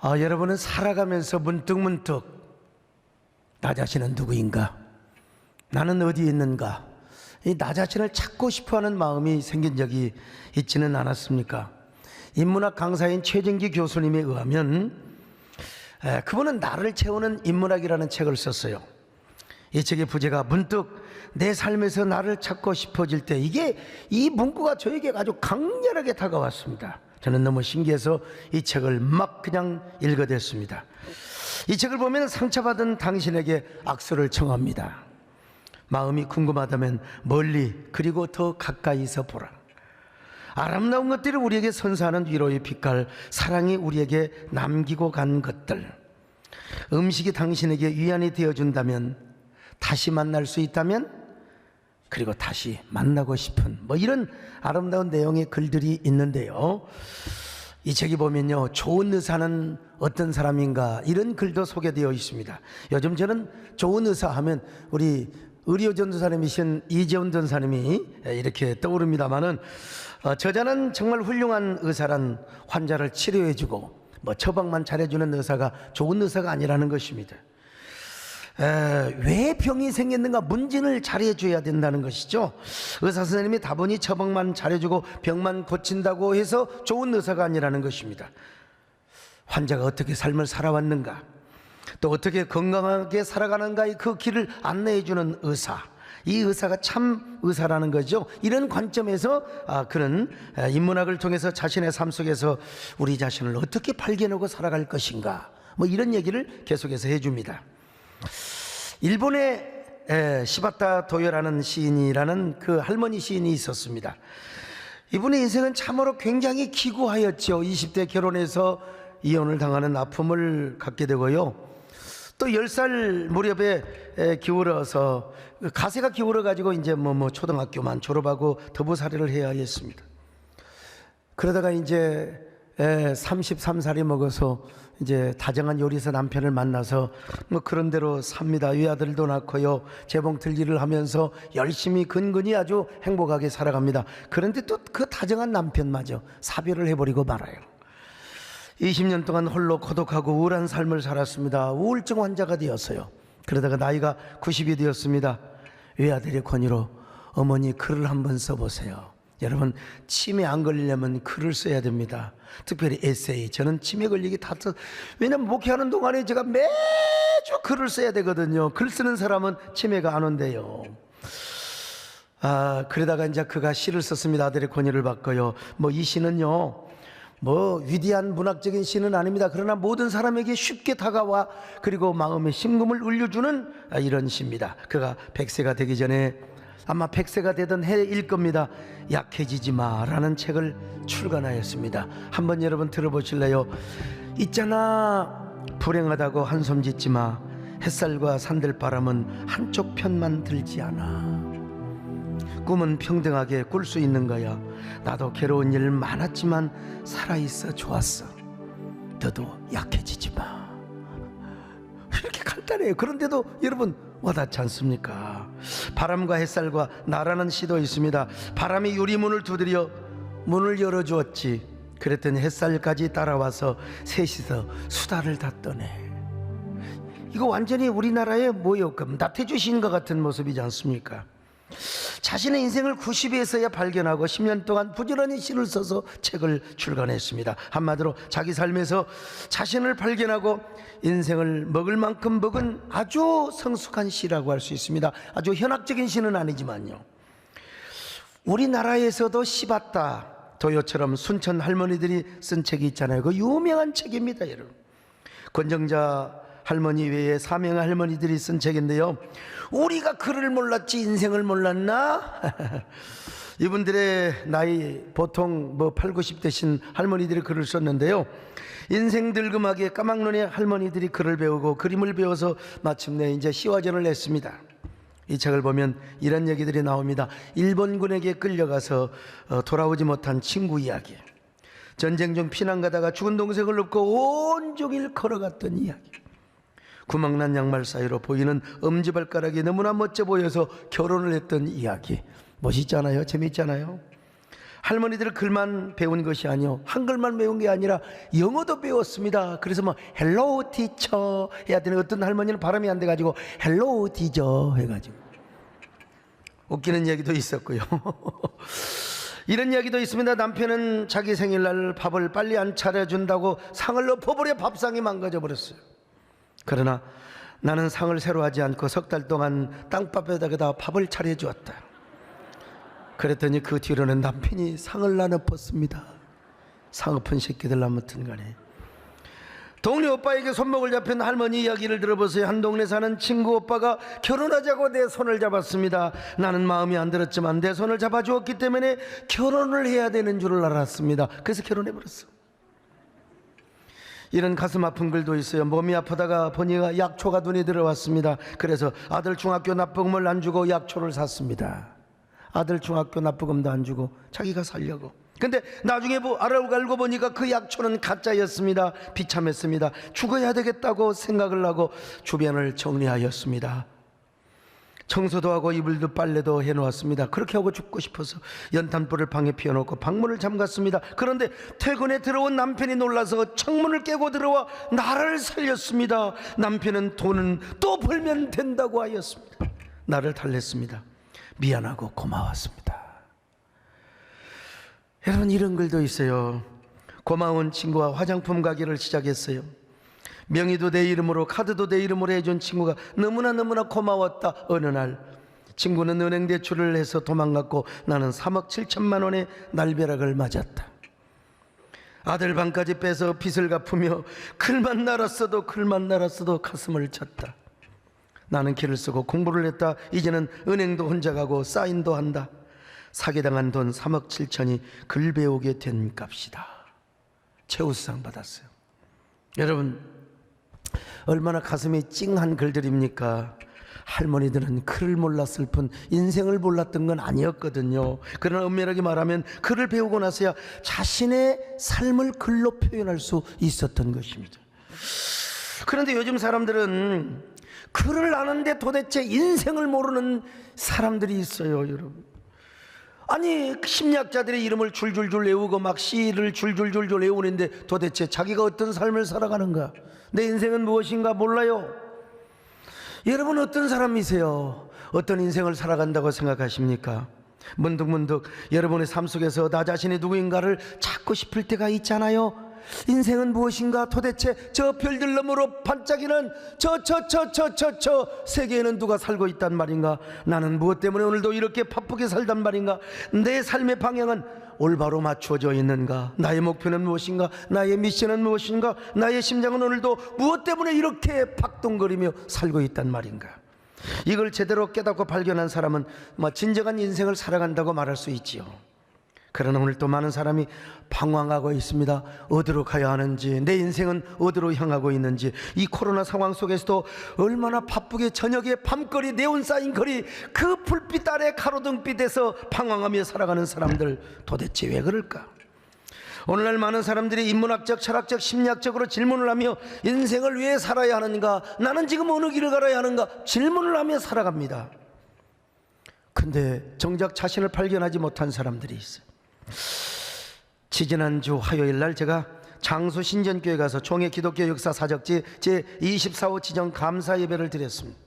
여러분은 살아가면서 문득문득 나 자신은 누구인가? 나는 어디에 있는가? 나 자신을 찾고 싶어하는 마음이 생긴 적이 있지는 않았습니까? 인문학 강사인 최진기 교수님에 의하면 그분은 나를 채우는 인문학이라는 책을 썼어요. 이 책의 부제가 문득 내 삶에서 나를 찾고 싶어질 때, 이 문구가 저에게 아주 강렬하게 다가왔습니다. 저는 너무 신기해서 이 책을 막 그냥 읽어댔습니다. 이 책을 보면 상처받은 당신에게 악수를 청합니다. 마음이 궁금하다면 멀리 그리고 더 가까이서 보라. 아름다운 것들이 우리에게 선사하는 위로의 빛깔, 사랑이 우리에게 남기고 간 것들, 음식이 당신에게 위안이 되어준다면, 다시 만날 수 있다면, 그리고 다시 만나고 싶은 이런 아름다운 내용의 글들이 있는데요, 이 책이 보면요, 좋은 의사는 어떤 사람인가, 이런 글도 소개되어 있습니다. 요즘 저는 좋은 의사 하면 우리 의료전도사님이신 이재훈 전사님이 이렇게 떠오릅니다마는, 저자는 정말 훌륭한 의사란 환자를 치료해주고 처방만 잘해주는 의사가 좋은 의사가 아니라는 것입니다. 왜 병이 생겼는가 문진을 잘해줘야 된다는 것이죠. 의사 선생님이 다분히 처방만 잘해주고 병만 고친다고 해서 좋은 의사가 아니라는 것입니다. 환자가 어떻게 삶을 살아왔는가, 또 어떻게 건강하게 살아가는가의 그 길을 안내해주는 의사, 이 의사가 참 의사라는 거죠. 이런 관점에서 그는 인문학을 통해서 자신의 삶 속에서 우리 자신을 어떻게 발견하고 살아갈 것인가, 이런 얘기를 계속해서 해줍니다. 일본의 시바타 도요라는 시인이라는 그 할머니 시인이 있었습니다. 이분의 인생은 참으로 굉장히 기구하였죠. 20대 결혼해서 이혼을 당하는 아픔을 갖게 되고요, 또 10살 무렵에 기울어서 가세가 기울어가지고 이제 초등학교만 졸업하고 더부살이를 해야 했습니다. 그러다가 이제 33살이 먹어서 이제 다정한 요리사 남편을 만나서 그런 대로 삽니다. 외아들도 낳고요, 재봉틀 일을 하면서 열심히 근근히 아주 행복하게 살아갑니다. 그런데 또 그 다정한 남편마저 사별을 해버리고 말아요. 20년 동안 홀로 고독하고 우울한 삶을 살았습니다. 우울증 환자가 되었어요. 그러다가 나이가 90이 되었습니다. 외아들의 권유로 어머니 글을 한번 써보세요. 여러분, 치매 안 걸리려면 글을 써야 됩니다. 특별히 에세이. 저는 치매 걸리기 다 왜냐면 목회하는 동안에 제가 매주 글을 써야 되거든요. 글 쓰는 사람은 치매가 안 온대요. 그러다가 이제 그가 시를 썼습니다. 아들의 권유를 받고요. 이 시는요, 위대한 문학적인 시는 아닙니다. 그러나 모든 사람에게 쉽게 다가와 그리고 마음의 심금을 울려주는 이런 시입니다. 그가 100세가 되기 전에, 아마 100세가 되던 해일 겁니다, 약해지지 마라는 책을 출간하였습니다. 한번 여러분 들어보실래요? 있잖아, 불행하다고 한숨 짓지 마. 햇살과 산들바람은 한쪽 편만 들지 않아. 꿈은 평등하게 꿀 수 있는 거야. 나도 괴로운 일 많았지만 살아있어 좋았어. 너도 약해지지 마. 이렇게 간단해요. 그런데도 여러분 와닿지 않습니까? 바람과 햇살과 나라는 시도 있습니다. 바람이 유리문을 두드려 문을 열어주었지. 그랬더니 햇살까지 따라와서 셋이서 수다를 닫더네. 이거 완전히 우리나라의 나태주 시인과 같은 모습이지 않습니까? 자신의 인생을 90에서야 발견하고 10년 동안 부지런히 시를 써서 책을 출간했습니다. 한마디로 자기 삶에서 자신을 발견하고 인생을 먹을 만큼 먹은 아주 성숙한 시라고 할 수 있습니다. 아주 현학적인 시는 아니지만요, 우리나라에서도 시바타 도요처럼 순천 할머니들이 쓴 책이 있잖아요. 그 유명한 책입니다. 여러분, 권정자 할머니 외에 사명의 할머니들이 쓴 책인데요, 우리가 글을 몰랐지 인생을 몰랐나? 이분들의 나이 보통 8, 90대신 할머니들이 글을 썼는데요, 인생 늙음하게 까막눈의 할머니들이 글을 배우고 그림을 배워서 마침내 이제 시화전을 냈습니다. 이 책을 보면 이런 얘기들이 나옵니다. 일본군에게 끌려가서 돌아오지 못한 친구 이야기, 전쟁 중 피난 가다가 죽은 동생을 업고 온종일 걸어갔던 이야기, 구멍난 양말 사이로 보이는 엄지발가락이 너무나 멋져 보여서 결혼을 했던 이야기. 멋있잖아요. 재밌잖아요. 할머니들은 글만 배운 것이 아니요, 한글만 배운 게 아니라 영어도 배웠습니다. 그래서 뭐 헬로우 티처 해야 되는, 어떤 할머니는 발음이 안 돼가지고 헬로우 티저 해가지고 웃기는 얘기도 있었고요. 이런 이야기도 있습니다. 남편은 자기 생일날 밥을 빨리 안 차려준다고 상을 엎어버려 밥상이 망가져버렸어요. 그러나 나는 상을 새로 하지 않고 석 달 동안 땅밥에다가 밥을 차려주었다. 그랬더니 그 뒤로는 남편이 상을 안 엎었습니다. 상 엎은 새끼들 아무튼 간에. 동네 오빠에게 손목을 잡힌 할머니 이야기를 들어보세요. 한 동네 사는 친구 오빠가 결혼하자고 내 손을 잡았습니다. 나는 마음이 안 들었지만 내 손을 잡아주었기 때문에 결혼을 해야 되는 줄을 알았습니다. 그래서 결혼해버렸어. 이런 가슴 아픈 글도 있어요. 몸이 아프다가 보니까 약초가 눈에 들어왔습니다. 그래서 아들 중학교 납부금을 안 주고 약초를 샀습니다. 아들 중학교 납부금도 안 주고 자기가 살려고. 근데 나중에 알고 보니까 그 약초는 가짜였습니다. 비참했습니다. 죽어야 되겠다고 생각을 하고 주변을 정리하였습니다. 청소도 하고 이불도 빨래도 해놓았습니다. 그렇게 하고 죽고 싶어서 연탄불을 방에 피워놓고 방문을 잠갔습니다. 그런데 퇴근에 들어온 남편이 놀라서 창문을 깨고 들어와 나를 살렸습니다. 남편은 돈은 또 벌면 된다고 하였습니다. 나를 달랬습니다. 미안하고 고마웠습니다. 여러분, 이런 글도 있어요. 고마운 친구와 화장품 가게를 시작했어요. 명의도 내 이름으로, 카드도 내 이름으로 해준 친구가 너무나 고마웠다. 어느 날 친구는 은행 대출을 해서 도망갔고 나는 3억 7천만 원의 날벼락을 맞았다. 아들 방까지 빼서 빚을 갚으며 글만 날았어도 가슴을 쳤다. 나는 길을 쓰고 공부를 했다. 이제는 은행도 혼자 가고 사인도 한다. 사기당한 돈 3억 7천이 글 배우게 된 값이다. 최우수상 받았어요. 여러분, 얼마나 가슴이 찡한 글들입니까? 할머니들은 글을 몰랐을 뿐 인생을 몰랐던 건 아니었거든요. 그러나 엄밀하게 말하면 글을 배우고 나서야 자신의 삶을 글로 표현할 수 있었던 것입니다. 그런데 요즘 사람들은 글을 아는데 도대체 인생을 모르는 사람들이 있어요, 여러분. 아니, 심리학자들의 이름을 줄줄줄 외우고 막 시를 줄줄줄 외우는데 도대체 자기가 어떤 삶을 살아가는가, 내 인생은 무엇인가 몰라요. 여러분, 어떤 사람이세요? 어떤 인생을 살아간다고 생각하십니까? 문득 여러분의 삶 속에서 나 자신이 누구인가를 찾고 싶을 때가 있잖아요. 인생은 무엇인가? 도대체 저 별들 너머로 반짝이는 저 세계에는 누가 살고 있단 말인가? 나는 무엇 때문에 오늘도 이렇게 바쁘게 살단 말인가? 내 삶의 방향은 올바로 맞추어져 있는가? 나의 목표는 무엇인가? 나의 미션은 무엇인가? 나의 심장은 오늘도 무엇 때문에 이렇게 박동거리며 살고 있단 말인가? 이걸 제대로 깨닫고 발견한 사람은 진정한 인생을 살아간다고 말할 수 있지요. 그러나 오늘 또 많은 사람이 방황하고 있습니다. 어디로 가야 하는지, 내 인생은 어디로 향하고 있는지. 이 코로나 상황 속에서도 얼마나 바쁘게 저녁에 밤거리, 네온 사인 거리, 그 불빛 아래 가로등빛에서 방황하며 살아가는 사람들, 도대체 왜 그럴까? 오늘날 많은 사람들이 인문학적, 철학적, 심리학적으로 질문을 하며 인생을 왜 살아야 하는가, 나는 지금 어느 길을 걸어야 하는가 질문을 하며 살아갑니다. 근데 정작 자신을 발견하지 못한 사람들이 있어요. 지지난주 화요일날 제가 장수 신전교회 가서 종의 기독교 역사 사적지 제24호 지정 감사 예배를 드렸습니다.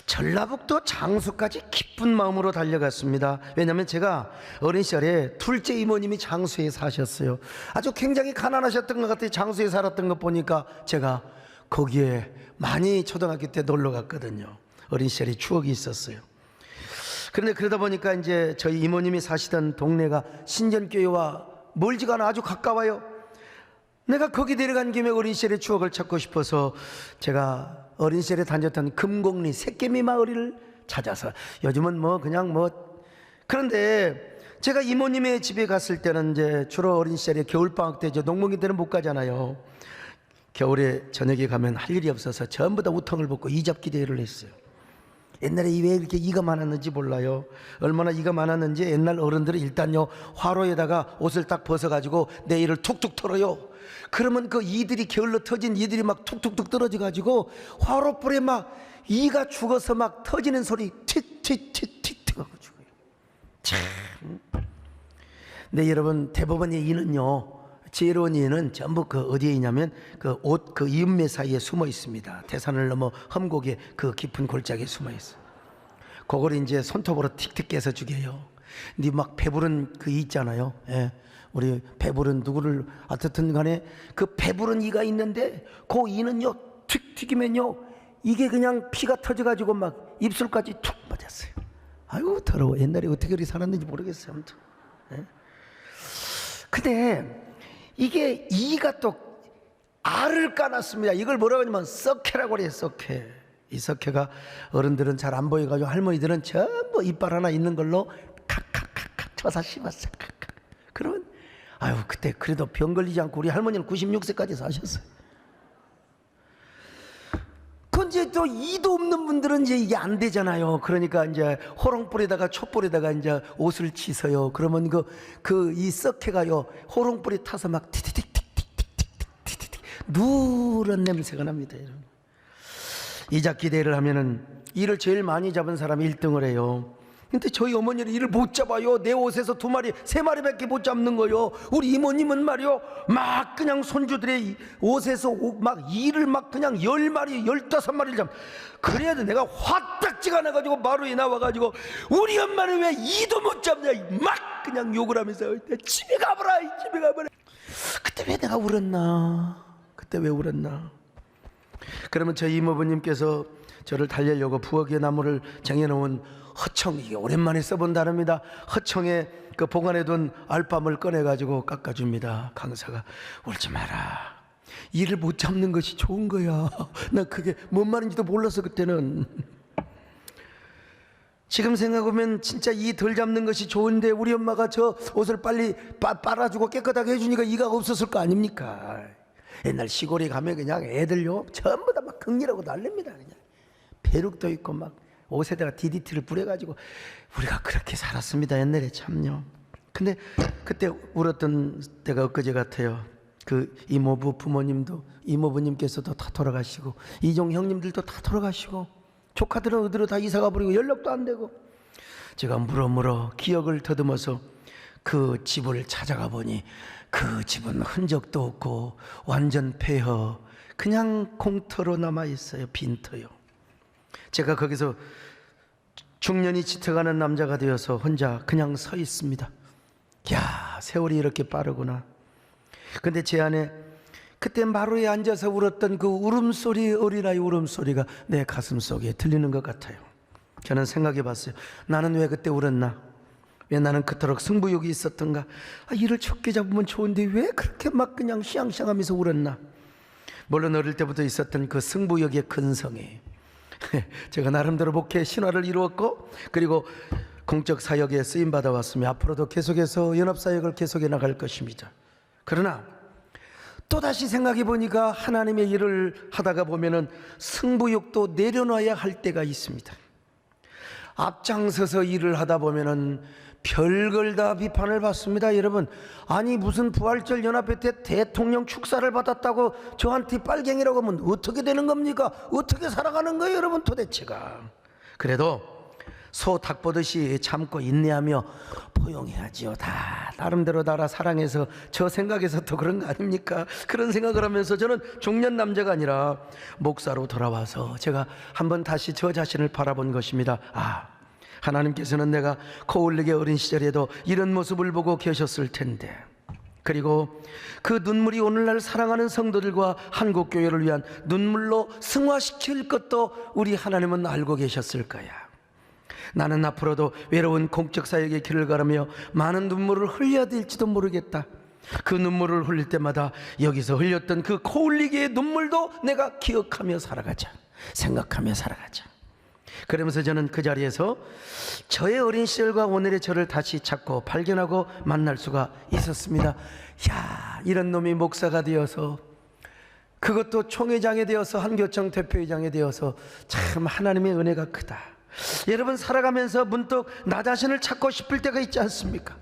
전라북도 장수까지 기쁜 마음으로 달려갔습니다. 왜냐하면 제가 어린 시절에 둘째 이모님이 장수에 사셨어요. 아주 굉장히 가난하셨던 것 같아요. 장수에 살았던 것 보니까 제가 거기에 많이 초등학교 때 놀러 갔거든요. 어린 시절에 추억이 있었어요. 그런데 그러다 보니까 이제 저희 이모님이 사시던 동네가 신전교회와 멀지가 않아 아주 가까워요. 내가 거기 데려간 김에 어린 시절의 추억을 찾고 싶어서 제가 어린 시절에 다녔던 금곡리 새개미 마을을 찾아서, 요즘은 그런데 제가 이모님의 집에 갔을 때는 이제 주로 어린 시절에 겨울방학 때 이제 농목이 때는 못 가잖아요. 겨울에 저녁에 가면 할 일이 없어서 전부 다 우통을 벗고 이잡기 대회를 했어요. 옛날에 왜 이렇게 이가 많았는지 몰라요. 얼마나 이가 많았는지 옛날 어른들은 일단요, 화로에다가 옷을 딱 벗어가지고 내 이를 툭툭 털어요. 그러면 그 이들이, 게을러 터진 이들이 막 툭툭툭 떨어져가지고 화로불에 막 이가 죽어서 막 터지는 소리 틱틱틱틱틱 하고 죽어요. 참, 근데 여러분, 대부분의 이는요, 지혜로운 이는 전부 그 어디에 있냐면 그 옷 그 이음매 사이에 숨어 있습니다. 태산을 넘어 험곡의 그 깊은 골짜기에 숨어 있어. 그걸 이제 손톱으로 틱틱 깨서 죽여요. 근데 막 배부른 그 이 있잖아요. 예. 우리 배부른 누구를 어떻든 간에 그 배부른 이가 있는데 그 이는요 틱 튀기면요 이게 그냥 피가 터져가지고 막 입술까지 툭 맞았어요. 아이고 더러워. 옛날에 어떻게 그렇게 살았는지 모르겠어요. 아무튼. 예. 근데 이게 이가 또 알을 까놨습니다. 이걸 뭐라고 하냐면 썩해라고 그래요. 썩해. 이 썩해가 어른들은 잘 안 보여가지고 할머니들은 전부 이빨 하나 있는 걸로 칵칵칵칵 쳐서 씹었어요. 칵칵. 그러면 아유 그때 그래도 병 걸리지 않고 우리 할머니는 96세까지 사셨어요. 그 이제 또 이도 없는 분들은 이제 이게 안 되잖아요. 그러니까 이제 호롱불에다가 촛불에다가 이제 옷을 치서요. 그러면 그 이 썩해가요 호롱불에 타서 막 티티틱틱틱틱틱틱틱 누런 냄새가 납니다. 여러분. 이잡기대회를 하면은 이를 제일 많이 잡은 사람이 1등을 해요. 근데 저희 어머니는 이를 못 잡아요. 내 옷에서 2마리 3마리밖에 못 잡는 거요. 우리 이모님은 말이요 막 그냥 손주들의 옷에서 막 이를 막 그냥 10마리 15마리를 잡. 그래도 내가 화딱지가 나가지고 마루에 나와가지고 우리 엄마는 왜 이도 못 잡냐 막 그냥 욕을 하면서 집에 가보라 집에 가보라. 그때 왜 내가 울었나. 그때 왜 울었나. 그러면 저희 이모부님께서 저를 달래려고 부엌에 나무를 쟁여놓은 허청, 이게 오랜만에 써본 단어입니다. 허청에 그 보관해둔 알밤을 꺼내가지고 깎아줍니다. 강사가 울지 마라. 이를 못 잡는 것이 좋은 거야. 나 그게 뭔 말인지도 몰라서 그때는. 지금 생각하면 진짜 이 덜 잡는 것이 좋은데 우리 엄마가 저 옷을 빨리 빨아주고 깨끗하게 해주니까 이가 없었을 거 아닙니까? 옛날 시골에 가면 그냥 애들요 전부 다 막 극리라고 난립니다. 그냥 배룩도 있고 막 옷에다가 DDT를 뿌려가지고 우리가 그렇게 살았습니다. 옛날에 참요. 근데 그때 울었던 때가 엊그제 같아요. 그 이모부 부모님도 이모부님께서도 다 돌아가시고 이종 형님들도 다 돌아가시고 조카들은 어디로 다 이사가 버리고 연락도 안 되고 제가 물어물어 기억을 더듬어서 그 집을 찾아가 보니 그 집은 흔적도 없고 완전 폐허 그냥 공터로 남아있어요. 빈터요. 제가 거기서 중년이 짙어가는 남자가 되어서 혼자 그냥 서 있습니다. 야, 세월이 이렇게 빠르구나. 근데 제 안에 그때 마루에 앉아서 울었던 그 울음소리, 어린아이 울음소리가 내 가슴 속에 들리는 것 같아요. 저는 생각해 봤어요. 나는 왜 그때 울었나? 왜 나는 그토록 승부욕이 있었던가? 이를 좁게 잡으면 좋은데 왜 그렇게 막 그냥 시앙시앙하면서 울었나? 물론 어릴 때부터 있었던 그 승부욕의 근성이 제가 나름대로 목회 신화를 이루었고 그리고 공적 사역에 쓰임 받아왔으며 앞으로도 계속해서 연합사역을 계속해 나갈 것입니다. 그러나 또다시 생각해 보니까 하나님의 일을 하다가 보면은 승부욕도 내려놔야 할 때가 있습니다. 앞장서서 일을 하다 보면은 별걸 다 비판을 받습니다. 여러분, 아니 무슨 부활절 연합회 때 대통령 축사를 받았다고 저한테 빨갱이라고 하면 어떻게 되는 겁니까? 어떻게 살아가는 거예요 여러분 도대체가. 그래도 소 닭 보듯이 참고 인내하며 포용해야지요. 다 나름대로 나라 사랑해서 저 생각에서 또 그런 거 아닙니까? 그런 생각을 하면서 저는 중년 남자가 아니라 목사로 돌아와서 제가 한번 다시 저 자신을 바라본 것입니다. 하나님께서는 내가 코올리게 어린 시절에도 이런 모습을 보고 계셨을 텐데 그리고 그 눈물이 오늘날 사랑하는 성도들과 한국교회를 위한 눈물로 승화시킬 것도 우리 하나님은 알고 계셨을 거야. 나는 앞으로도 외로운 공적 사역의 길을 걸으며 많은 눈물을 흘려야 될지도 모르겠다. 그 눈물을 흘릴 때마다 여기서 흘렸던 그 코올리기의 눈물도 내가 기억하며 살아가자. 생각하며 살아가자. 그러면서 저는 그 자리에서 저의 어린 시절과 오늘의 저를 다시 찾고 발견하고 만날 수가 있었습니다. 야, 이런 놈이 목사가 되어서 그것도 총회장이 되어서 한교청 대표회장이 되어서 참 하나님의 은혜가 크다. 여러분 살아가면서 문득 나 자신을 찾고 싶을 때가 있지 않습니까?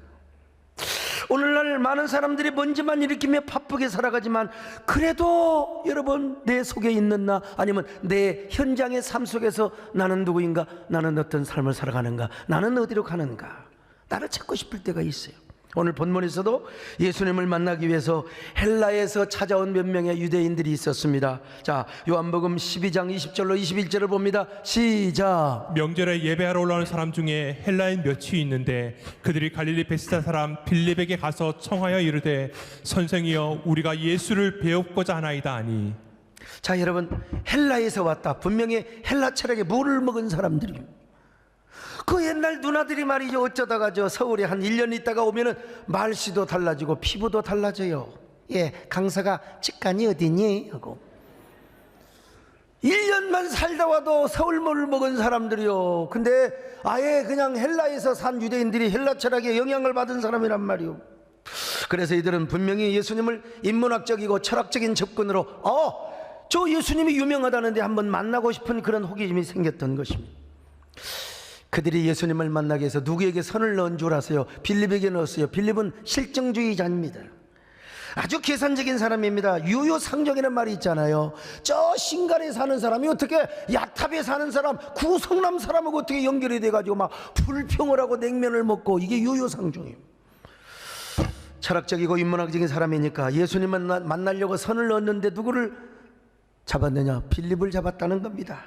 오늘날 많은 사람들이 먼지만 일으키며 바쁘게 살아가지만 그래도 여러분 내 속에 있는 나 아니면 내 현장의 삶 속에서 나는 누구인가? 나는 어떤 삶을 살아가는가? 나는 어디로 가는가? 나를 찾고 싶을 때가 있어요. 오늘 본문에서도 예수님을 만나기 위해서 헬라에서 찾아온 몇 명의 유대인들이 있었습니다. 자, 요한복음 12장 20절로 21절을 봅니다. 시작. 명절에 예배하러 올라오는 사람 중에 헬라인 몇이 있는데 그들이 갈릴리 베스다 사람 빌립에게 가서 청하여 이르되 선생이여 우리가 예수를 배우고자 하나이다 하니. 자, 여러분, 헬라에서 왔다. 분명히 헬라 철학에 물을 먹은 사람들이에요. 그 옛날 누나들이 말이죠, 어쩌다가 저 서울에 한 1년 있다가 오면은 말씨도 달라지고 피부도 달라져요. 예, 강사가 직관이 어디니? 하고 1년만 살다 와도 서울물을 먹은 사람들이요. 근데 아예 그냥 헬라에서 산 유대인들이 헬라 철학에 영향을 받은 사람이란 말이요. 그래서 이들은 분명히 예수님을 인문학적이고 철학적인 접근으로 저 예수님이 유명하다는데 한번 만나고 싶은 그런 호기심이 생겼던 것입니다. 그들이 예수님을 만나기 위해서 누구에게 선을 넣은 줄 아세요? 빌립에게 넣었어요. 빌립은 실정주의자입니다. 아주 계산적인 사람입니다. 유유상종이라는 말이 있잖아요. 저 신갈에 사는 사람이 어떻게 야탑에 사는 사람, 구성남 사람하고 어떻게 연결이 돼가지고 막 불평을 하고 냉면을 먹고, 이게 유유상종이에요. 철학적이고 인문학적인 사람이니까 예수님만 만나려고 선을 넣었는데 누구를 잡았느냐? 빌립을 잡았다는 겁니다.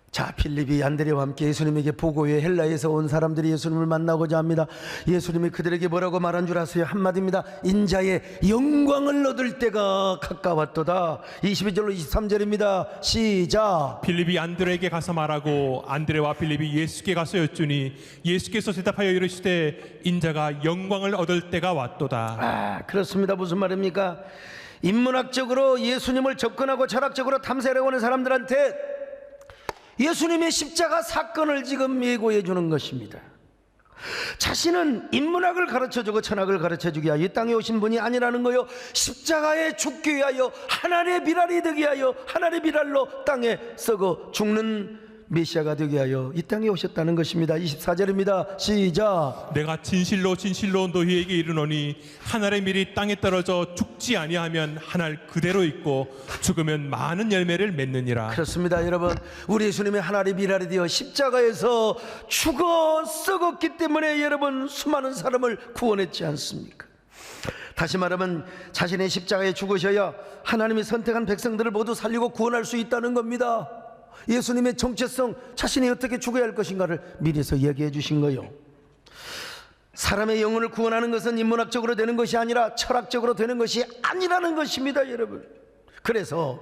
자, 빌립이 안드레와 함께 예수님에게 보고해 헬라에서 온 사람들이 예수님을 만나고자 합니다. 예수님이 그들에게 뭐라고 말한 줄 아세요? 한마디입니다. 인자의 영광을 얻을 때가 가까웠도다. 22절로 23절입니다. 시작. 빌립이 안드레에게 가서 말하고 안드레와 빌립이 예수께 가서 여쭈니 예수께서 대답하여 이르시되 인자가 영광을 얻을 때가 왔도다. 그렇습니다. 무슨 말입니까? 인문학적으로 예수님을 접근하고 철학적으로 탐색하려고 하는 사람들한테 예수님의 십자가 사건을 지금 예고해 주는 것입니다. 자신은 인문학을 가르쳐주고 철학을 가르쳐주기 위하여 이 땅에 오신 분이 아니라는 거요. 십자가에 죽기 위하여 하나님의 비랄이 되기 위하여 하나님의 비랄로 땅에 썩어 죽는 메시아가 되기 위하여 이 땅에 오셨다는 것입니다. 24절입니다. 시작. 내가 진실로 진실로 너희에게 이르노니 한 알의 밀이 땅에 떨어져 죽지 아니하면 한 알 그대로 있고 죽으면 많은 열매를 맺느니라. 그렇습니다. 여러분, 우리 예수님의 한 알의 비랄이 되어 십자가에서 죽어 썩었기 때문에 여러분 수많은 사람을 구원했지 않습니까? 다시 말하면 자신의 십자가에 죽으셔야 하나님이 선택한 백성들을 모두 살리고 구원할 수 있다는 겁니다. 예수님의 정체성, 자신이 어떻게 죽어야 할 것인가를 미리서 이야기해 주신 거요. 사람의 영혼을 구원하는 것은 인문학적으로 되는 것이 아니라 철학적으로 되는 것이 아니라는 것입니다, 여러분. 그래서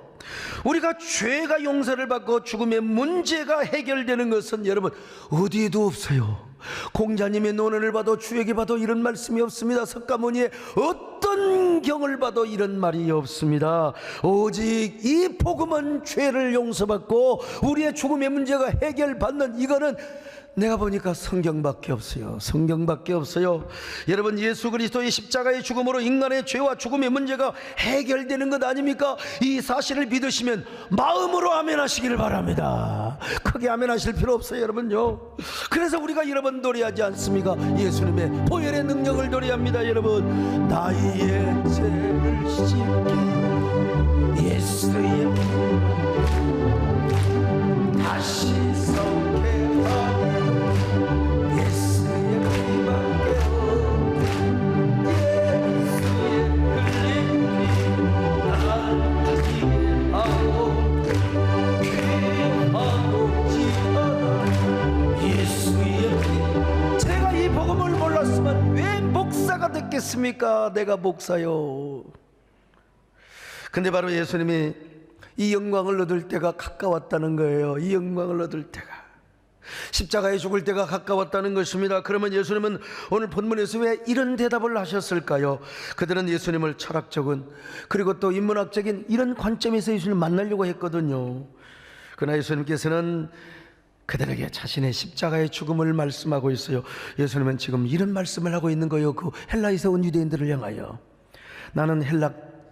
우리가 죄가 용서를 받고 죽음의 문제가 해결되는 것은 여러분 어디에도 없어요. 공자님의 논언을 봐도 주에게 봐도 이런 말씀이 없습니다. 석가모니의 어떤 경을 봐도 이런 말이 없습니다. 오직 이 복음은 죄를 용서받고 우리의 죽음의 문제가 해결받는, 이거는 내가 보니까 성경밖에 없어요. 성경밖에 없어요. 여러분, 예수 그리스도의 십자가의 죽음으로 인간의 죄와 죽음의 문제가 해결되는 것 아닙니까? 이 사실을 믿으시면 마음으로 아멘하시기를 바랍니다. 크게 아멘하실 필요 없어요, 여러분요. 그래서 우리가 여러 번 노래하지 않습니까? 예수님의 보혈의 능력을 노래합니다. 여러분, 나의 죄를 씻기 예수의 다시 성케 하네. 제가 이 복음을 몰랐으면 왜 목사가 됐겠습니까? 내가 목사요. 근데 바로 예수님이 이 영광을 얻을 때가 가까웠다는 거예요. 이 영광을 얻을 때가, 십자가에 죽을 때가 가까웠다는 것입니다. 그러면 예수님은 오늘 본문에서 왜 이런 대답을 하셨을까요? 그들은 예수님을 철학적인 그리고 또 인문학적인 이런 관점에서 예수님을 만나려고 했거든요. 그러나 예수님께서는 그들에게 자신의 십자가의 죽음을 말씀하고 있어요. 예수님은 지금 이런 말씀을 하고 있는 거예요. 그 헬라에서 온 유대인들을 향하여, 나는 헬라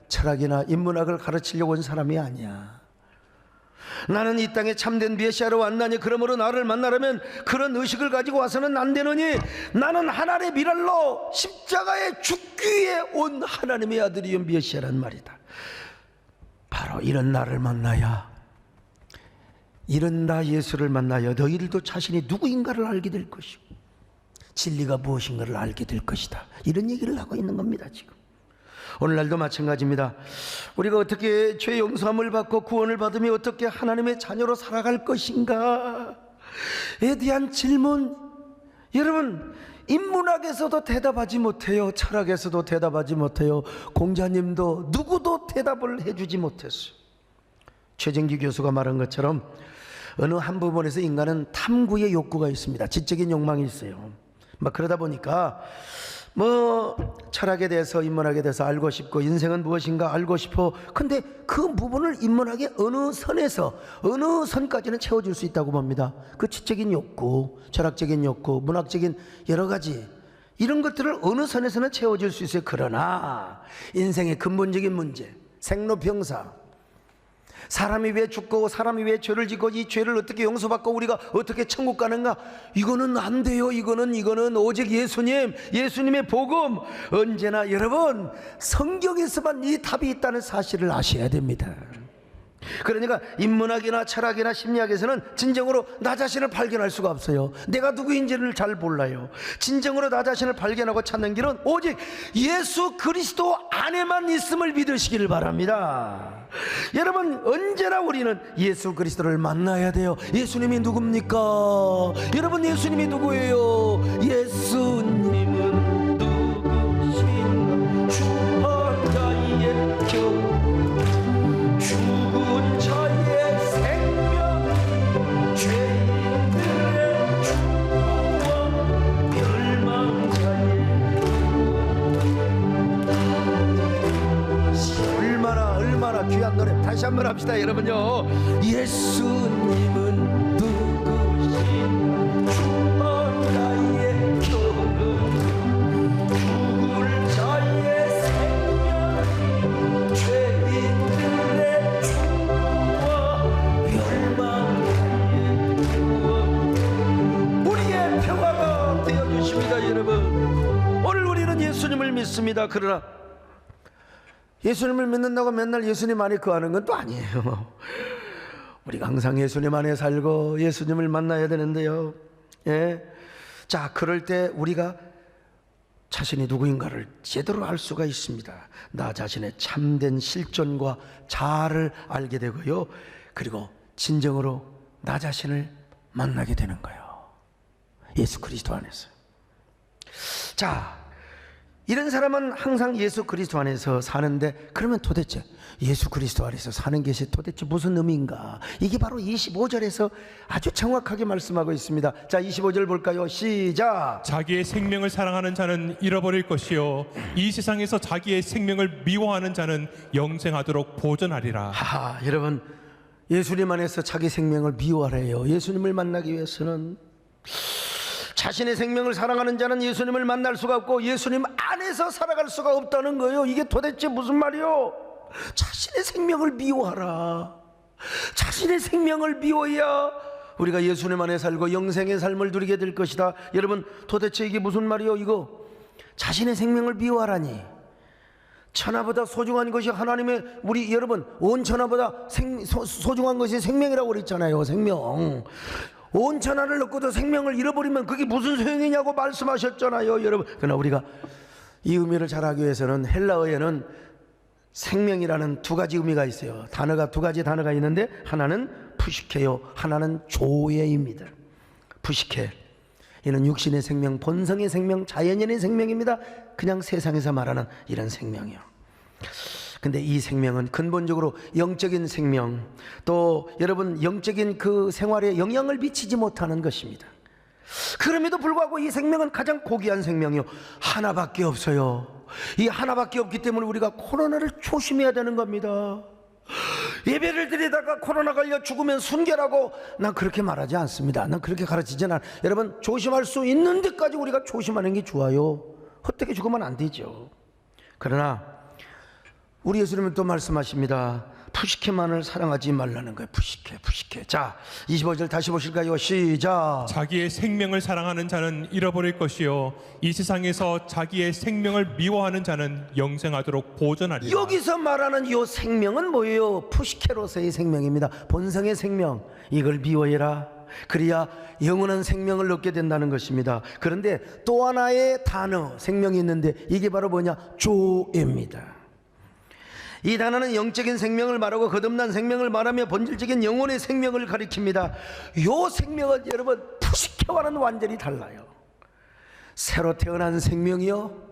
철학이나 인문학을 가르치려고 온 사람이 아니야. 나는 이 땅에 참된 메시아로 왔나니 그러므로 나를 만나려면 그런 의식을 가지고 와서는 안 되느니 나는 하나님의 미랄로 십자가에 죽기 위해 온 하나님의 아들이요 메시아란 말이다. 바로 이런 나를 만나야, 이런 나 예수를 만나야 너희들도 자신이 누구인가를 알게 될 것이고, 진리가 무엇인가를 알게 될 것이다. 이런 얘기를 하고 있는 겁니다. 지금 오늘날도 마찬가지입니다. 우리가 어떻게 죄 용서함을 받고 구원을 받으며 어떻게 하나님의 자녀로 살아갈 것인가에 대한 질문, 여러분 인문학에서도 대답하지 못해요. 철학에서도 대답하지 못해요. 공자님도 누구도 대답을 해주지 못했어요. 최정기 교수가 말한 것처럼 어느 한 부분에서 인간은 탐구의 욕구가 있습니다. 지적인 욕망이 있어요. 그러다 보니까 철학에 대해서 인문학에 대해서 알고 싶고 인생은 무엇인가 알고 싶어. 근데 그 부분을 인문학의 어느 선에서 어느 선까지는 채워줄 수 있다고 봅니다. 그 지적인 욕구, 철학적인 욕구, 문학적인 여러 가지 이런 것들을 어느 선에서는 채워줄 수 있어요. 그러나 인생의 근본적인 문제, 생로병사, 사람이 왜 죽고 사람이 왜 죄를 짓고 이 죄를 어떻게 용서받고 우리가 어떻게 천국 가는가, 이거는 안 돼요. 이거는 오직 예수님의 복음, 언제나 여러분 성경에서만 이 답이 있다는 사실을 아셔야 됩니다. 그러니까 인문학이나 철학이나 심리학에서는 진정으로 나 자신을 발견할 수가 없어요. 내가 누구인지를 잘 몰라요. 진정으로 나 자신을 발견하고 찾는 길은 오직 예수 그리스도 안에만 있음을 믿으시기를 바랍니다. 여러분 언제나 우리는 예수 그리스도를 만나야 돼요. 예수님이 누굽니까? 여러분 예수님이 누구예요? 예수님은 누구신가? 주하나의 교 죽은 자의 생명, 죄인들의 주와 멸망자의 얼마나 귀한 노래. 다시 한번 합시다 여러분요. 예수님은 누구신 주하나의 교훈, 죽을 자의 생명, 죄인들의 우리의 평화가 되어주십니다. 여러분 오늘 우리는 예수님을 믿습니다. 그러나 예수님을 믿는다고 맨날 예수님 안에 거하는 건 또 아니에요. 우리가 항상 예수님 안에 살고 예수님을 만나야 되는데요. 자, 그럴 때 우리가 자신이 누구인가를 제대로 알 수가 있습니다. 나 자신의 참된 실존과 자아를 알게 되고요. 그리고 진정으로 나 자신을 만나게 되는 거예요. 예수 그리스도 안에서. 자, 이런 사람은 항상 예수 그리스도 안에서 사는데, 그러면 도대체 예수 그리스도 안에서 사는 것이 도대체 무슨 의미인가? 이게 바로 25절에서 아주 정확하게 말씀하고 있습니다. 자, 25절 볼까요? 시작. 자기의 생명을 사랑하는 자는 잃어버릴 것이요 이 세상에서 자기의 생명을 미워하는 자는 영생하도록 보존하리라. 여러분 예수님 안에서 자기 생명을 미워하래요. 예수님을 만나기 위해서는 자신의 생명을 사랑하는 자는 예수님을 만날 수가 없고 예수님 안에서 살아갈 수가 없다는 거예요. 이게 도대체 무슨 말이요? 자신의 생명을 미워하라. 자신의 생명을 미워해야 우리가 예수님 안에 살고 영생의 삶을 누리게 될 것이다. 여러분 도대체 이게 무슨 말이요? 이거 자신의 생명을 미워하라니, 천하보다 소중한 것이 하나님의, 우리 여러분 온 천하보다 소중한 것이 생명이라고 그랬잖아요. 생명. 온 천하를 얻고도 생명을 잃어버리면 그게 무슨 소용이냐고 말씀하셨잖아요, 여러분. 그러나 우리가 이 의미를 잘 하기 위해서는 헬라어에는 생명이라는 두 가지 의미가 있어요. 두 가지 단어가 있는데 하나는 푸시케요, 하나는 조예입니다. 푸시케, 이는 육신의 생명, 본성의 생명, 자연인의 생명입니다. 그냥 세상에서 말하는 이런 생명이요. 근데 이 생명은 근본적으로 영적인 생명, 또 여러분 영적인 그 생활에 영향을 미치지 못하는 것입니다. 그럼에도 불구하고 이 생명은 가장 고귀한 생명이요, 하나밖에 없어요. 이 하나밖에 없기 때문에 우리가 코로나를 조심해야 되는 겁니다. 예배를 드리다가 코로나 걸려 죽으면 순결하고, 난 그렇게 말하지 않습니다. 난 그렇게 가르치지 않아요. 여러분 조심할 수 있는 데까지 우리가 조심하는 게 좋아요. 헛되게 죽으면 안 되죠. 그러나 우리 예수님은 또 말씀하십니다. 푸시케만을 사랑하지 말라는 거예요. 푸시케. 자, 25절 다시 보실까요? 시작. 자기의 생명을 사랑하는 자는 잃어버릴 것이요 이 세상에서 자기의 생명을 미워하는 자는 영생하도록 보존하리라. 여기서 말하는 이 생명은 뭐예요? 푸시케로서의 생명입니다. 본성의 생명. 이걸 미워해라. 그래야 영원한 생명을 얻게 된다는 것입니다. 그런데 또 하나의 단어, 생명이 있는데 이게 바로 뭐냐? 조예입니다. 이 단어는 영적인 생명을 말하고 거듭난 생명을 말하며 본질적인 영혼의 생명을 가리킵니다. 이 생명은 여러분 푸시케와는 완전히 달라요. 새로 태어난 생명이요,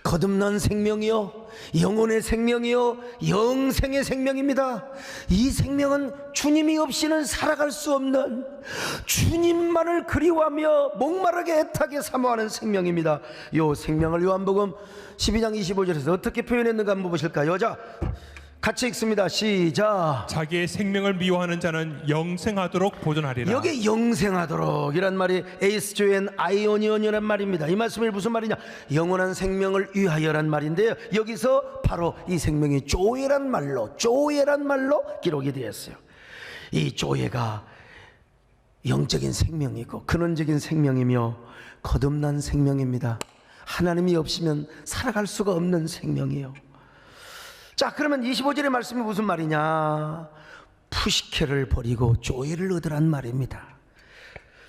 거듭난 생명이요, 영혼의 생명이요, 영생의 생명입니다. 이 생명은 주님이 없이는 살아갈 수 없는, 주님만을 그리워하며 목마르게 애타게 사모하는 생명입니다. 이 생명을 요한복음 12장 25절에서 어떻게 표현했는가 한번 보실까요? 자, 같이 읽습니다. 시작. 자기의 생명을 미워하는 자는 영생하도록 보존하리라. 여기 영생하도록 이란 말이 에이스조엔 아이오니온이란 말입니다. 이 말씀이 무슨 말이냐? 영원한 생명을 위하여란 말인데요, 여기서 바로 이 생명이 조예란 말로 기록이 되었어요. 이 조예가 영적인 생명이고 근원적인 생명이며 거듭난 생명입니다. 하나님이 없으면 살아갈 수가 없는 생명이에요. 자, 그러면 25절의 말씀이 무슨 말이냐? 푸시케를 버리고 조예를 얻으란 말입니다.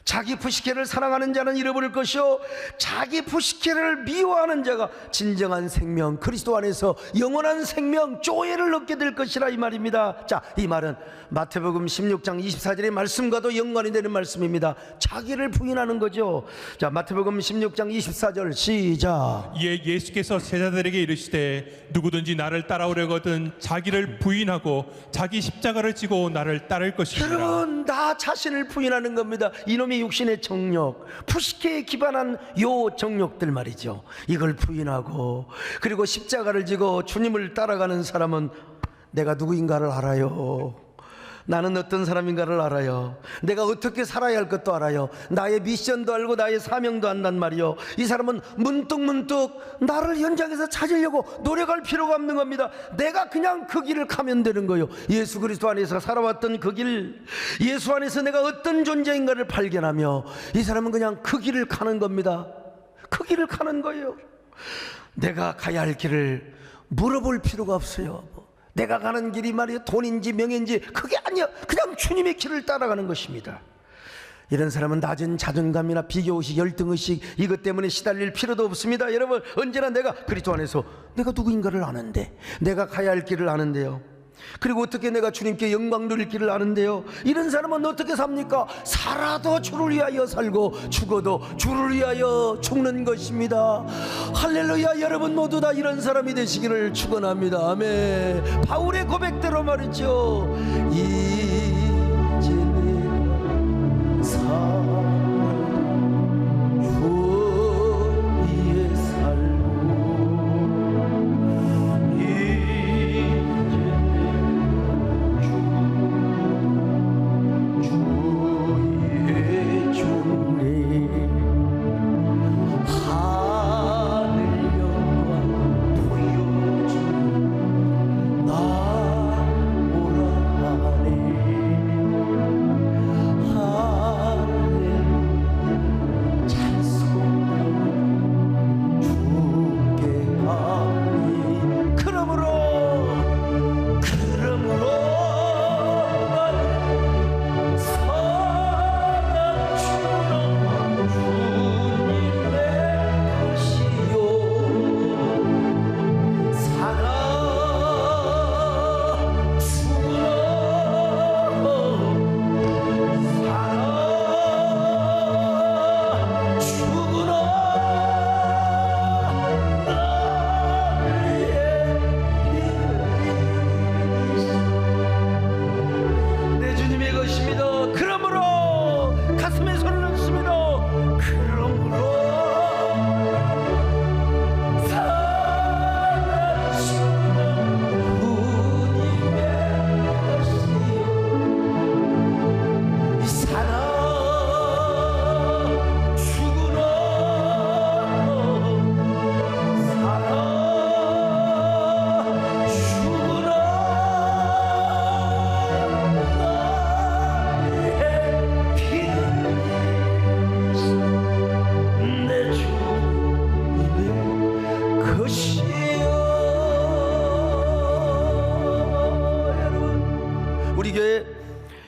자기 푸시케를 사랑하는 자는 잃어버릴 것이요, 자기 푸시케를 미워하는 자가 진정한 생명, 그리스도 안에서 영원한 생명, 조예를 얻게 될 것이라 이 말입니다. 자, 이 말은 마태복음 16장 24절의 말씀과도 연관이 되는 말씀입니다. 자기를 부인하는 거죠. 자, 마태복음 16장 24절 시작. 이에 예수께서 제자들에게 이르시되 누구든지 나를 따라오려거든 자기를 부인하고 자기 십자가를 지고 나를 따를 것이니라. 여러분, 나 자신을 부인하는 겁니다. 이놈이 육신의 정욕, 푸시케에 기반한 요 정욕들 말이죠. 이걸 부인하고 그리고 십자가를 지고 주님을 따라가는 사람은 내가 누구인가를 알아요. 나는 어떤 사람인가를 알아요. 내가 어떻게 살아야 할 것도 알아요. 나의 미션도 알고 나의 사명도 안단 말이요. 이 사람은 문득문득 나를 현장에서 찾으려고 노력할 필요가 없는 겁니다. 내가 그냥 그 길을 가면 되는 거예요. 예수 그리스도 안에서 살아왔던 그 길, 예수 안에서 내가 어떤 존재인가를 발견하며 이 사람은 그냥 그 길을 가는 겁니다. 그 길을 가는 거예요. 내가 가야 할 길을 물어볼 필요가 없어요. 내가 가는 길이 말이야 돈인지 명예인지 그게 아니야. 그냥 주님의 길을 따라가는 것입니다. 이런 사람은 낮은 자존감이나 비교의식, 열등의식 이것 때문에 시달릴 필요도 없습니다. 여러분, 언제나 내가 그리스도 안에서 내가 누구인가를 아는데, 내가 가야 할 길을 아는데요, 그리고 어떻게 내가 주님께 영광 누릴 길을 아는데요, 이런 사람은 어떻게 삽니까? 살아도 주를 위하여 살고 죽어도 주를 위하여 죽는 것입니다. 할렐루야. 여러분 모두 다 이런 사람이 되시기를 축원합니다. 아멘. 바울의 고백대로 말이죠. 이제 내가 주 위에 살고 주의 종래 하늘 영광 보여주는 나 오라 하네.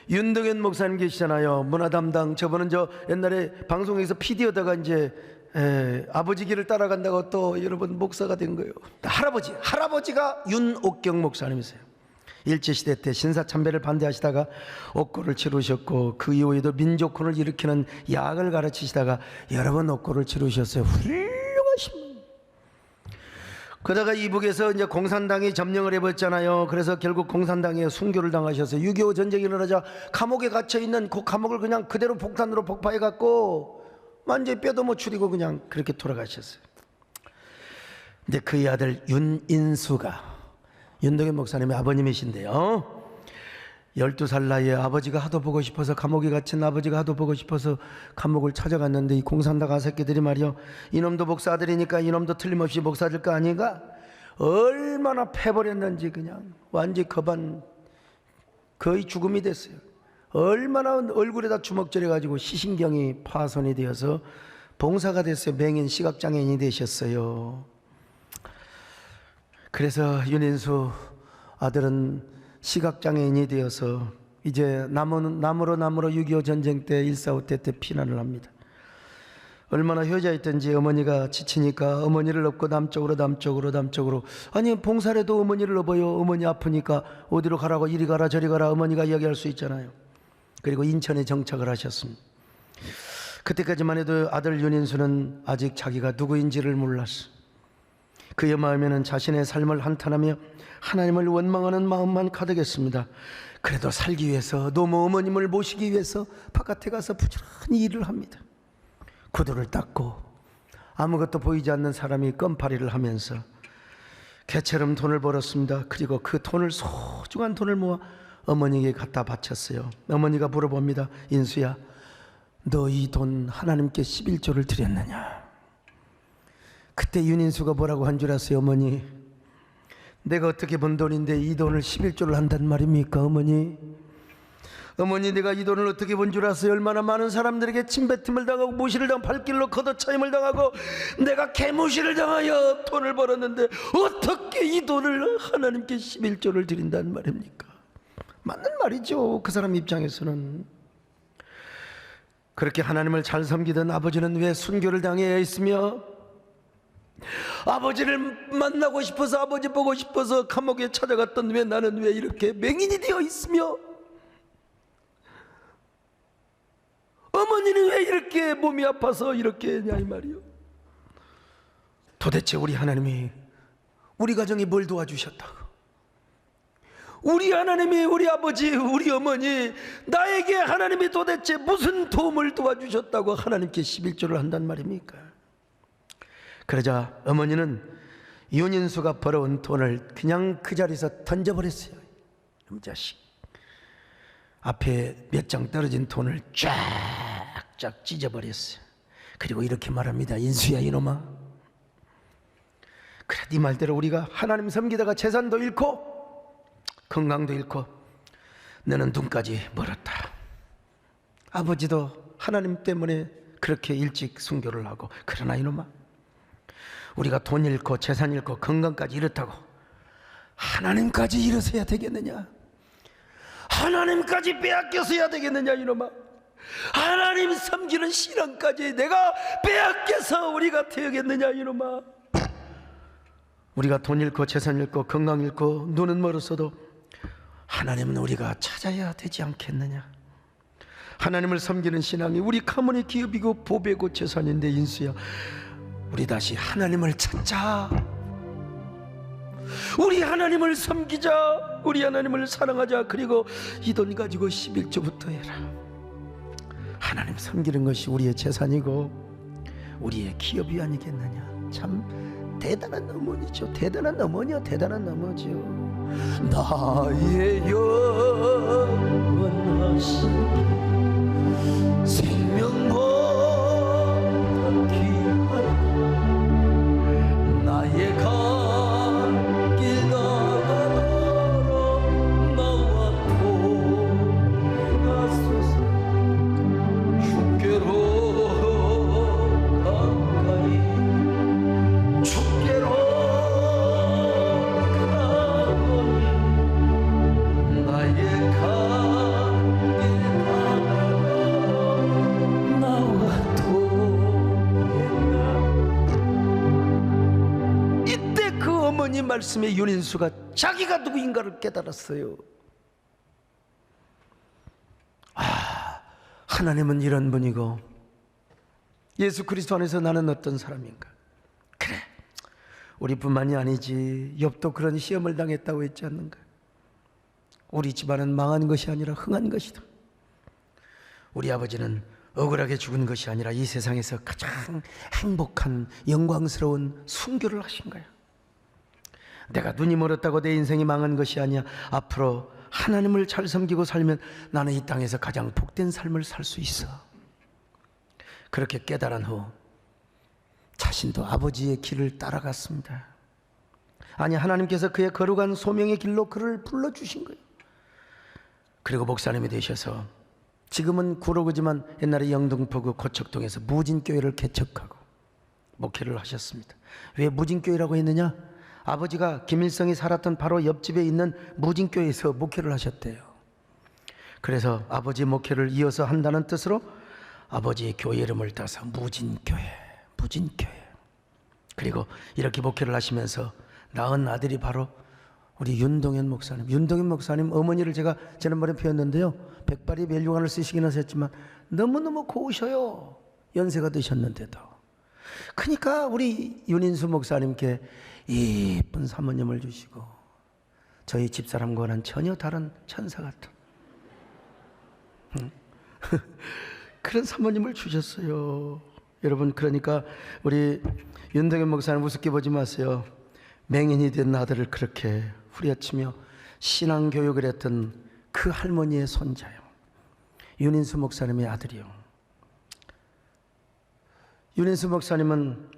윤덕현 목사님 계시잖아요. 문화 담당. 저분은 저 옛날에 방송에서 PD하다가 이제 아버지 길을 따라간다고 또 여러분 목사가 된 거예요. 할아버지가 윤옥경 목사님이세요. 일제시대 때 신사참배를 반대하시다가 옥고를 치르셨고, 그 이후에도 민족혼을 일으키는 약을 가르치시다가 여러 번 옥고를 치르셨어요. 훌륭하신 분. 그러다가 이북에서 이제 공산당이 점령을 해버렸잖아요. 그래서 결국 공산당에 순교를 당하셨어요. 6.25 전쟁이 일어나자 감옥에 갇혀있는 그 감옥을 그냥 그대로 폭탄으로 폭파해갖고 완전히 뼈도 못 추리고 그냥 그렇게 돌아가셨어요. 근데 그의 아들 윤인수가 윤덕현 목사님의 아버님이신데요, 12살 나이에 아버지가 하도 보고 싶어서, 감옥에 갇힌 아버지가 하도 보고 싶어서 감옥을 찾아갔는데, 이 공산당 아새끼들이 말이요, 이놈도 목사 아들이니까 이놈도 틀림없이 목사 될 거 아닌가? 얼마나 패버렸는지 그냥 완전히 거반, 거의 죽음이 됐어요. 얼마나 얼굴에다 주먹질해 가지고 시신경이 파손이 되어서 봉사가 됐어요. 맹인 시각장애인이 되셨어요. 그래서 윤인수 아들은 시각장애인이 되어서 이제 남으로 6.25 전쟁 때 1.4.5 때 피난을 합니다. 얼마나 효자였던지, 어머니가 지치니까 어머니를 업고 남쪽으로. 아니 봉사를 해도 어머니를 업어요. 어머니 아프니까 어디로 가라고, 이리 가라 저리 가라 어머니가 이야기할 수 있잖아요. 그리고 인천에 정착을 하셨습니다. 그때까지만 해도 아들 윤인수는 아직 자기가 누구인지를 몰랐어. 그의 마음에는 자신의 삶을 한탄하며 하나님을 원망하는 마음만 가득했습니다. 그래도 살기 위해서, 노모 어머님을 모시기 위해서 바깥에 가서 부지런히 일을 합니다. 구두를 닦고 아무것도 보이지 않는 사람이 껌파리를 하면서 개처럼 돈을 벌었습니다. 그리고 그 돈을, 소중한 돈을 모아 어머니에게 갖다 바쳤어요. 어머니가 물어봅니다. 인수야, 너 이 돈 하나님께 11조를 드렸느냐? 그때 윤인수가 뭐라고 한 줄 아세요? 어머니, 내가 어떻게 번 돈인데 이 돈을 11조를 한단 말입니까? 어머니, 내가 이 돈을 어떻게 번 줄 아세요? 얼마나 많은 사람들에게 침뱉음을 당하고 무시를 당하고 발길로 걷어차임을 당하고 내가 개무시를 당하여 돈을 벌었는데 어떻게 이 돈을 하나님께 11조를 드린단 말입니까? 맞는 말이죠. 그 사람 입장에서는. 그렇게 하나님을 잘 섬기던 아버지는 왜 순교를 당해야 했으며, 아버지를 만나고 싶어서, 아버지 보고 싶어서 감옥에 찾아갔던 왜 나는 왜 이렇게 맹인이 되어 있으며, 어머니는 왜 이렇게 몸이 아파서 이렇게 했냐 이 말이요. 도대체 우리 하나님이 우리 가정에 뭘 도와주셨다고, 우리 하나님이, 우리 아버지, 우리 어머니, 나에게 하나님이 도대체 무슨 도움을 도와주셨다고 하나님께 11조를 한단 말입니까? 그러자 어머니는 윤인수가 벌어온 돈을 그냥 그 자리에서 던져버렸어요. 이 자식. 앞에 몇 장 떨어진 돈을 쫙쫙 찢어버렸어요. 그리고 이렇게 말합니다. 인수야 이놈아, 그래 네 말대로 우리가 하나님 섬기다가 재산도 잃고 건강도 잃고 너는 눈까지 멀었다. 아버지도 하나님 때문에 그렇게 일찍 순교를 하고, 그러나 이놈아, 우리가 돈 잃고 재산 잃고 건강까지 잃었다고 하나님까지 잃어서야 되겠느냐? 하나님까지 빼앗겨서야 되겠느냐 이놈아? 하나님 섬기는 신앙까지 내가 빼앗겨서 우리가 되겠느냐 이놈아? 우리가 돈 잃고 재산 잃고 건강 잃고 눈은 멀었어도 하나님은 우리가 찾아야 되지 않겠느냐? 하나님을 섬기는 신앙이 우리 가문의 기업이고 보배고 재산인데, 인수야, 우리 다시 하나님을 찾자. 우리 하나님을 섬기자. 우리 하나님을 사랑하자. 그리고 이 돈 가지고 11조부터 해라. 하나님 섬기는 것이 우리의 재산이고 우리의 기업이 아니겠느냐? 참 대단한 어머니죠. 대단한 어머니요, 대단한 어머니죠. 나의 영원하신 생명보다 귀한 나의 갓길 나가도록 나와 통행하소서. 주께로 가까이 주께로 가보니 나의 갓길 어머니 말씀에 윤인수가 자기가 누구인가를 깨달았어요. 하나님은 이런 분이고 예수 그리스도 안에서 나는 어떤 사람인가. 그래, 우리뿐만이 아니지, 욥도 그런 시험을 당했다고 했지 않는가. 우리 집안은 망한 것이 아니라 흥한 것이다. 우리 아버지는 억울하게 죽은 것이 아니라 이 세상에서 가장 행복한 영광스러운 순교를 하신 거야. 내가 눈이 멀었다고 내 인생이 망한 것이 아니야. 앞으로 하나님을 잘 섬기고 살면 나는 이 땅에서 가장 복된 삶을 살 수 있어. 그렇게 깨달은 후 자신도 아버지의 길을 따라갔습니다. 아니, 하나님께서 그의 거룩한 소명의 길로 그를 불러주신 거예요. 그리고 목사님이 되셔서 지금은 구로구지만 옛날에 영등포구 고척동에서 무진교회를 개척하고 목회를 하셨습니다. 왜 무진교회라고 했느냐? 아버지가 김일성이 살았던 바로 옆집에 있는 무진교회에서 목회를 하셨대요. 그래서 아버지 목회를 이어서 한다는 뜻으로 아버지의 교회 이름을 따서 무진교회. 그리고 이렇게 목회를 하시면서 낳은 아들이 바로 우리 윤동현 목사님. 윤동현 목사님 어머니를 제가 지난번에 배웠는데요, 백발이 멜류관을 쓰시긴 하셨지만 너무너무 고우셔요. 연세가 드셨는데도. 그러니까 우리 윤인수 목사님께 예쁜 사모님을 주시고 저희 집사람과는 전혀 다른 천사 같은 그런 사모님을 주셨어요. 여러분, 그러니까 우리 윤동현 목사님 우습게 보지 마세요. 맹인이 된 아들을 그렇게 후려치며 신앙교육을 했던 그 할머니의 손자요, 윤인수 목사님의 아들이요. 윤인수 목사님은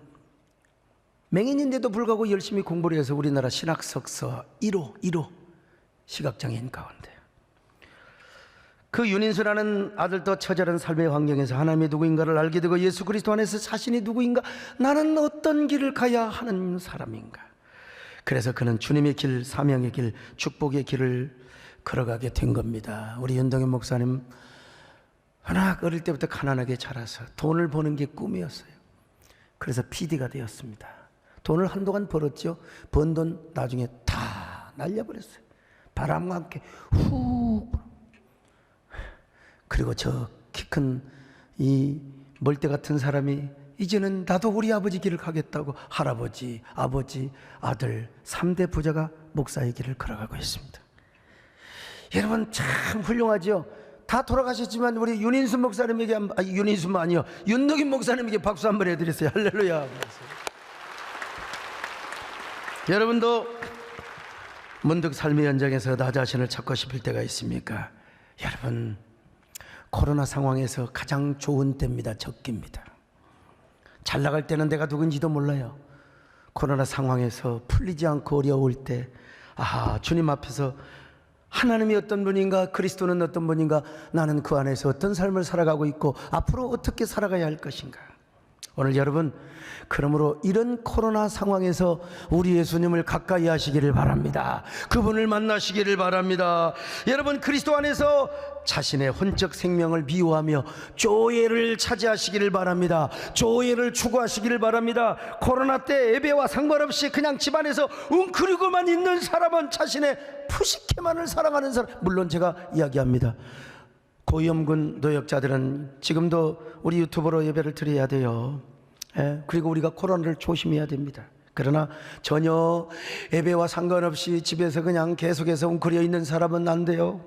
맹인인데도 불구하고 열심히 공부를 해서 우리나라 신학석서 1호 시각장애인 가운데 그 윤인수라는 아들도 처절한 삶의 환경에서 하나님이 누구인가를 알게 되고 예수 그리스도 안에서 자신이 누구인가, 나는 어떤 길을 가야 하는 사람인가. 그래서 그는 주님의 길, 사명의 길, 축복의 길을 걸어가게 된 겁니다. 우리 윤동현 목사님 워낙 어릴 때부터 가난하게 자라서 돈을 버는 게 꿈이었어요. 그래서 PD가 되었습니다. 돈을 한동안 벌었죠. 번 돈 나중에 다 날려버렸어요. 바람과 함께 훅. 그리고 저 키 큰 이 멀대 같은 사람이 이제는 나도 우리 아버지 길을 가겠다고 할아버지, 아버지, 아들 3대 부자가 목사의 길을 걸어가고 있습니다. 여러분 참 훌륭하죠. 다 돌아가셨지만 우리 윤인수 목사님에게 윤인수만 아니요, 윤덕인 목사님에게 박수 한번 해드리세요. 할렐루야. 여러분도 문득 삶의 현장에서 나 자신을 찾고 싶을 때가 있습니까? 여러분, 코로나 상황에서 가장 좋은 때입니다. 적기입니다. 잘 나갈 때는 내가 누군지도 몰라요. 코로나 상황에서 풀리지 않고 어려울 때, 주님 앞에서 하나님이 어떤 분인가, 그리스도는 어떤 분인가, 나는 그 안에서 어떤 삶을 살아가고 있고 앞으로 어떻게 살아가야 할 것인가. 오늘 여러분, 그러므로 이런 코로나 상황에서 우리 예수님을 가까이 하시기를 바랍니다. 그분을 만나시기를 바랍니다. 여러분, 그리스도 안에서 자신의 혼적 생명을 미워하며 조예를 차지하시기를 바랍니다. 조예를 추구하시기를 바랍니다. 코로나 때 예배와 상관없이 그냥 집안에서 웅크리고만 있는 사람은 자신의 푸시케만을 사랑하는 사람, 물론 제가 이야기합니다. 고위험군 노역자들은 지금도 우리 유튜브로 예배를 드려야 돼요. 그리고 우리가 코로나를 조심해야 됩니다. 그러나 전혀 예배와 상관없이 집에서 그냥 계속해서 웅크려 있는 사람은 안 돼요.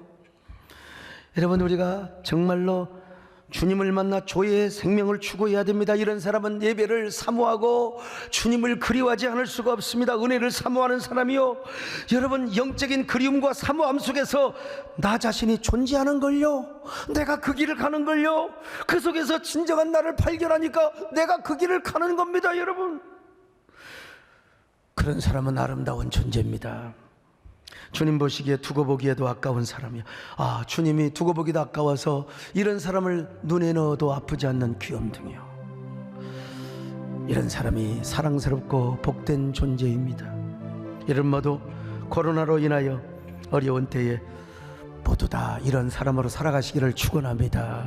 여러분, 우리가 정말로 주님을 만나 조의 생명을 추구해야 됩니다. 이런 사람은 예배를 사모하고 주님을 그리워하지 않을 수가 없습니다. 은혜를 사모하는 사람이요, 여러분, 영적인 그리움과 사모함 속에서 나 자신이 존재하는 걸요, 내가 그 길을 가는 걸요, 그 속에서 진정한 나를 발견하니까 내가 그 길을 가는 겁니다. 여러분, 그런 사람은 아름다운 존재입니다. 주님 보시기에 두고 보기에도 아까운 사람이야. 주님이 두고 보기도 아까워서 이런 사람을 눈에 넣어도 아프지 않는 귀염둥이요, 이런 사람이 사랑스럽고 복된 존재입니다. 이런 모두 코로나로 인하여 어려운 때에 모두 다 이런 사람으로 살아가시기를 축원합니다.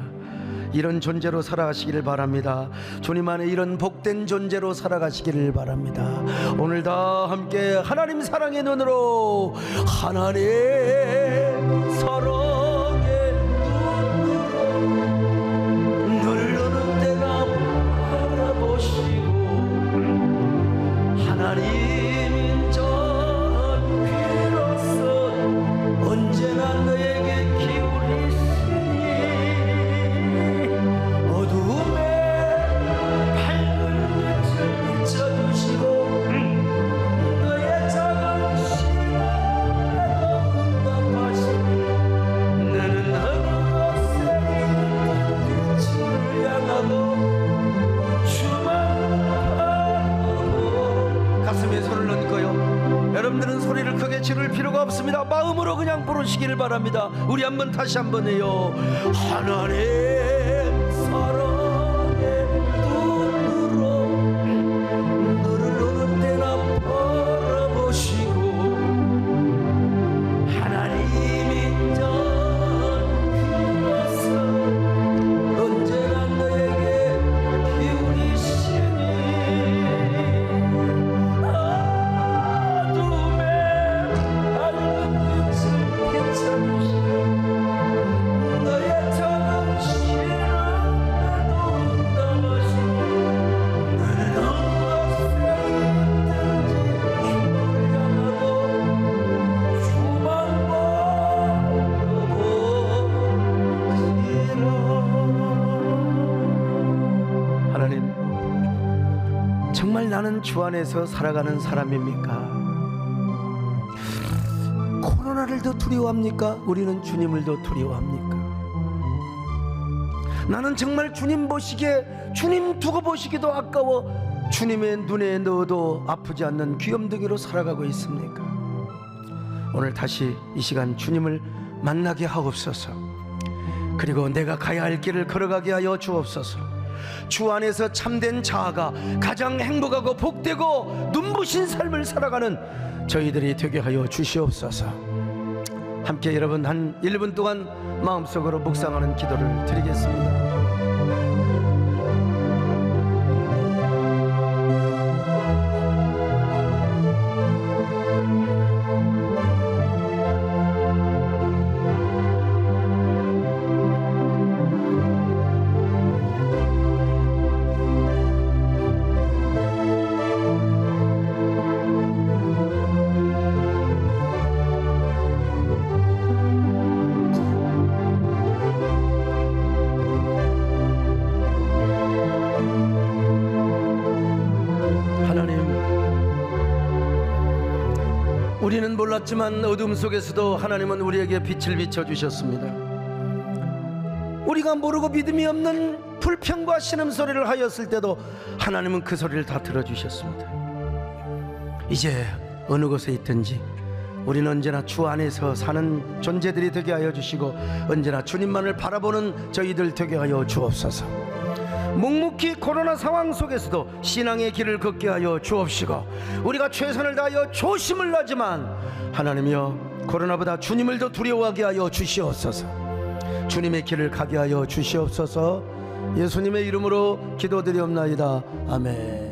이런 존재로 살아가시기를 바랍니다. 주님 안에 이런 복된 존재로 살아가시기를 바랍니다. 오늘 다 함께 하나님 사랑의 눈으로, 하나님 사랑의 눈으로 누르는 때가 바라보시고, 하나님 인전 비로소 언제나 너에게 기울이시니 어두움에 밝은 빛을 비춰주시고 너의 작은 시간에도 응답하시니 나는 하늘새긴 빛을 향하고 주만 바라보고. 가슴에 손을 얹고요. 여러분들은 소리를 크게 지를 필요가 없습니다. 마음으로 그냥 부르시기를 바랍니다. 우리 한번 다시 한번 해요. 하나님 사랑의 눈으로 너를 어느 때나 바라보시고, 하나님 인전 비로소 언제나 너에게 기울이시니 어둠에 밝은 빛을 비춰주시고 너의 작은 시련에도 응답하시니 나는 어디서 있든지 주를 향하고 주만 바라보시라. 하나님, 정말 나는 주 안에서 살아가는 사람입니까? 코로나를 더 두려워합니까? 우리는 주님을 더 두려워합니까? 나는 정말 주님 보시기에, 주님 두고 보시기도 아까워 주님의 눈에 넣어도 아프지 않는 귀염둥이로 살아가고 있습니까? 오늘 다시 이 시간 주님을 만나게 하옵소서. 그리고 내가 가야 할 길을 걸어가게 하여 주옵소서. 주 안에서 참된 자아가 가장 행복하고 복되고 눈부신 삶을 살아가는 저희들이 되게 하여 주시옵소서. 함께 여러분 한 1분 동안 마음속으로 묵상하는 기도를 드리겠습니다. 우리는 몰랐지만 어둠 속에서도 하나님은 우리에게 빛을 비춰주셨습니다. 우리가 모르고 믿음이 없는 불평과 신음소리를 하였을 때도 하나님은 그 소리를 다 들어주셨습니다. 이제 어느 곳에 있든지 우리는 언제나 주 안에서 사는 존재들이 되게 하여 주시고, 언제나 주님만을 바라보는 저희들 되게 하여 주옵소서. 묵묵히 코로나 상황 속에서도 신앙의 길을 걷게 하여 주옵시고, 우리가 최선을 다하여 조심을 하지만 하나님이여, 코로나보다 주님을 더 두려워하게 하여 주시옵소서. 주님의 길을 가게 하여 주시옵소서. 예수님의 이름으로 기도드리옵나이다. 아멘.